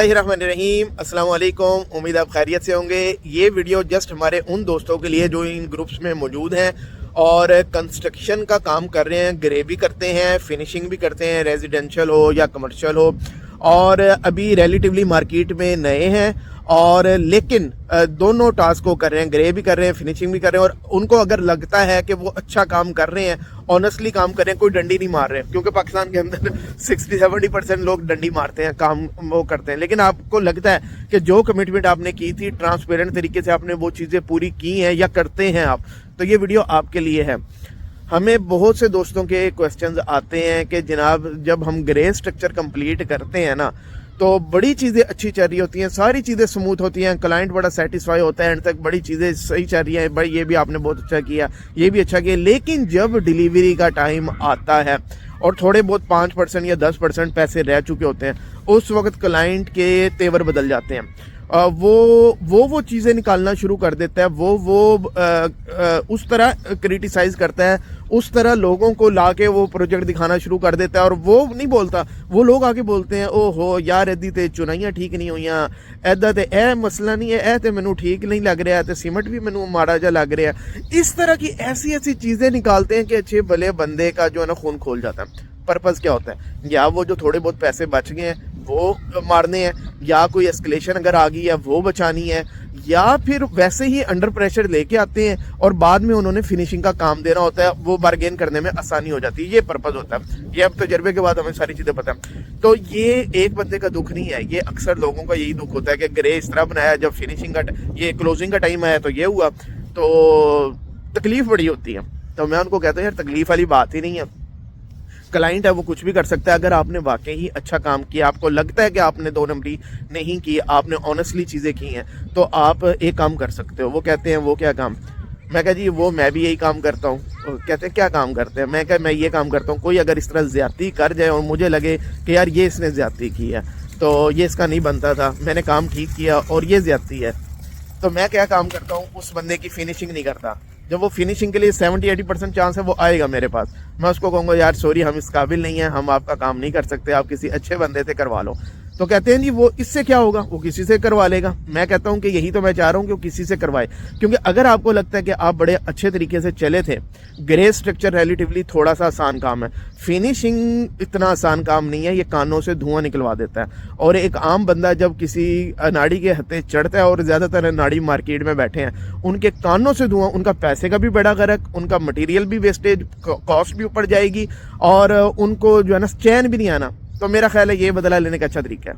रहीम अस्सलाम वालेकुम। उम्मीद आप खैरियत से होंगे। ये वीडियो जस्ट हमारे उन दोस्तों के लिए जो इन ग्रुप्स में मौजूद हैं और कंस्ट्रक्शन का काम कर रहे हैं, ग्रे भी करते हैं, फिनिशिंग भी करते हैं, रेजिडेंशियल हो या कमर्शियल हो, और अभी रिलेटिवली मार्केट में नए हैं और लेकिन दोनों टास्क को कर रहे हैं, ग्रे भी कर रहे हैं, फिनिशिंग भी कर रहे हैं। और उनको अगर लगता है कि वो अच्छा काम कर रहे हैं, ऑनेस्टली काम कर रहे हैं, कोई डंडी नहीं मार रहे हैं, क्योंकि पाकिस्तान के अंदर 60-70% लोग डंडी मारते हैं, काम वो करते हैं। लेकिन आपको लगता है कि जो कमिटमेंट आपने की थी ट्रांसपेरेंट तरीके से आपने वो चीज़ें पूरी की हैं या करते हैं आप, तो ये वीडियो आपके लिए है। हमें बहुत से दोस्तों के क्वेश्चंस आते हैं कि जनाब जब हम ग्रे स्ट्रक्चर कंप्लीट करते हैं ना, तो बड़ी चीज़ें अच्छी चल रही होती हैं, सारी चीज़ें स्मूथ होती हैं, क्लाइंट बड़ा सेटिस्फाई होता है, एंड तक बड़ी चीज़ें सही चल रही हैं, भाई ये भी आपने बहुत अच्छा किया, ये भी अच्छा किया। लेकिन जब डिलीवरी का टाइम आता है और थोड़े बहुत 5% या 10% पैसे रह चुके होते हैं, उस वक्त क्लाइंट के तेवर बदल जाते हैं। वो चीज़ें निकालना शुरू कर देता है, उस तरह क्रिटिसाइज करता है, उस तरह लोगों को लाके वो प्रोजेक्ट दिखाना शुरू कर देता है। और वो नहीं बोलता, वो लोग आके बोलते हैं ओहो यार इदी ते चुनाइयां ठीक नहीं हुईयां, ऐदा ते ए मसला नहीं है, ए ते मैनू ठीक नहीं लग रहा, ते सीमेंट भी मैनू माड़ा जा लग रहा है। इस तरह की ऐसी ऐसी चीज़ें निकालते हैं कि अच्छे भले बंदे का जो है ना खून खोल जाता है। पर्पज़ क्या होता है? या वो जो थोड़े बहुत पैसे बच गए हैं वो मारने हैं, या कोई एस्केलेशन अगर आ गई है वो बचानी है, या फिर वैसे ही अंडर प्रेशर लेके आते हैं और बाद में उन्होंने फिनिशिंग का काम देना होता है, वो बार्गेन करने में आसानी हो जाती है। ये पर्पज़ होता है। ये अब तजर्बे के बाद हमें सारी चीज़ें पता है। तो ये एक बंदे का दुख नहीं है, ये अक्सर लोगों का यही दुख होता है कि ग्रे इस तरह बनाया, जब फिनिशिंग का ये क्लोजिंग का टाइम आया तो ये हुआ, तो तकलीफ बड़ी होती है। तो मैं उनको कहता हूँ यार तकलीफ वाली बात ही नहीं है, क्लाइंट है वो कुछ भी कर सकता है। अगर आपने वाकई ही अच्छा काम किया, आपको लगता है कि आपने दो नंबरी नहीं की, आपने ऑनेस्टली चीज़ें की हैं, तो आप एक काम कर सकते हो। वो कहते हैं वो क्या काम? मैं कहा जी वो मैं भी यही काम करता हूँ। कहते हैं क्या काम करते हैं? मैं कहा मैं ये काम करता हूँ, कोई अगर इस तरह ज़्यादती कर जाए और मुझे लगे कि यार ये इसने ज़्यादती की है, तो ये इसका नहीं बनता था, मैंने काम ठीक किया और ये ज़्यादती है, तो मैं क्या काम करता हूँ, उस बंदे की फिनिशिंग नहीं करता। जब वो फिनिशिंग के लिए 70-80% चांस है वो आएगा मेरे पास, मैं उसको कहूँगा यार सॉरी हम इस काबिल नहीं है, हम आपका काम नहीं कर सकते, आप किसी अच्छे बंदे से करवा लो। तो कहते हैं जी वो इससे क्या होगा, वो किसी से करवा लेगा। मैं कहता हूँ कि यही तो मैं चाह रहा हूँ कि वो किसी से करवाए, क्योंकि अगर आपको लगता है कि आप बड़े अच्छे तरीके से चले थे, ग्रे स्ट्रक्चर रिलेटिवली थोड़ा सा आसान काम है, फिनिशिंग इतना आसान काम नहीं है, ये कानों से धुआं निकलवा देता है। और एक आम बंदा जब किसी नाड़ी के हत्थे चढ़ता है, और ज़्यादातर नाड़ी मार्केट में बैठे हैं, उनके कानों से धुआं, उनका पैसे का भी बड़ा गरक, उनका मटेरियल भी वेस्टेज, कॉस्ट भी ऊपर जाएगी, और उनको जो है ना चैन भी नहीं आना। तो मेरा ख्याल है ये बदला लेने का अच्छा तरीका है।